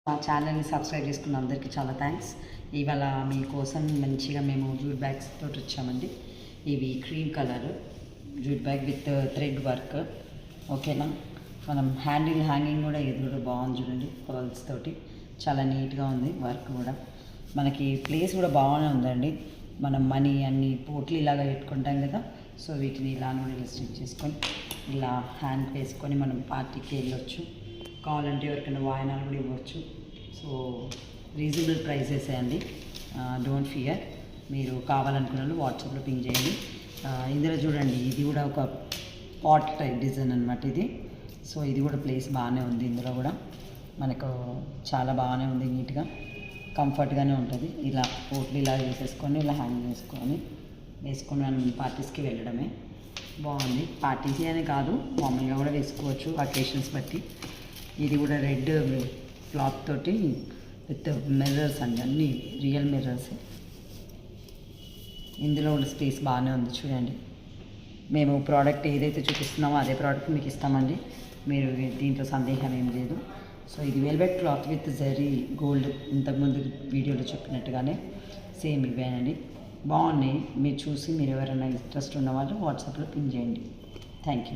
మా ఛానల్ని సబ్స్క్రైబ్ చేసుకున్న అందరికీ చాలా థ్యాంక్స్. ఇవాళ మీకోసం మంచిగా మేము జూట్ బ్యాగ్స్ తోటి వచ్చామండి. ఇవి cream colour jute bag with thread work. ఓకేనా, మనం హ్యాంగింగ్ కూడా ఇది కూడా బాగుంది చూడండి, పర్ల్స్ తోటి చాలా నీట్గా ఉంది. వర్క్ కూడా మనకి ప్లేస్ కూడా బాగానే ఉందండి. మనం మనీ అన్ని పోట్లు ఇలాగా పెట్టుకుంటాం కదా, సో వీటిని ఇలా ఇలా స్టిచ్ చేసుకొని ఇలా హ్యాండ్ వేసుకొని మనం పార్టీకి వెళ్ళొచ్చు. కావాలంటే ఎవరికైనా వాయినాలు కూడా ఇవ్వచ్చు. సో రీజనబుల్ ప్రైసెస్ అండి. Don't fear. మీరు కావాలనుకున్న వాళ్ళు వాట్సాప్లో పింగ్ చేయండి. ఇందులో చూడండి, ఇది కూడా ఒక పాట్ టైప్ డిజైన్ అనమాట ఇది. సో ఇది కూడా ప్లేస్ బాగానే ఉంది. ఇందులో కూడా మనకు చాలా బాగానే ఉంది, నీట్గా కంఫర్ట్గానే ఉంటుంది. ఇలా పోట్లు ఇలా వేసేసుకొని ఇలా హ్యాంగ్ వేసుకొని మనం పార్టీస్కి వెళ్ళడమే. బాగుంది. పార్టీస్ అని కాదు, మామూలుగా కూడా వేసుకోవచ్చు అకేషన్స్ బట్టి. ఇది కూడా రెడ్ క్లాత్ తోటి విత్ మిర్రర్స్ అండి, అన్నీ రియల్ మిర్రర్స్. ఇందులో ఉన్న స్పేస్ బాగానే ఉంది చూడండి. మేము ప్రోడక్ట్ ఏదైతే చూపిస్తున్నామో అదే ప్రోడక్ట్ మీకు ఇస్తామండి, మీరు దీంట్లో సందేహం ఏం లేదు. సో ఇది velvet cloth with zari gold, ఇంతకుముందు వీడియోలో చెప్పినట్టుగానే సేమ్ ఇవేనండి. బాగున్నాయి. మీరు చూసి మీరు ఎవరైనా ఇంట్రెస్ట్ ఉన్న వాళ్ళు వాట్సాప్లో పింగ్ చేయండి. Thank you.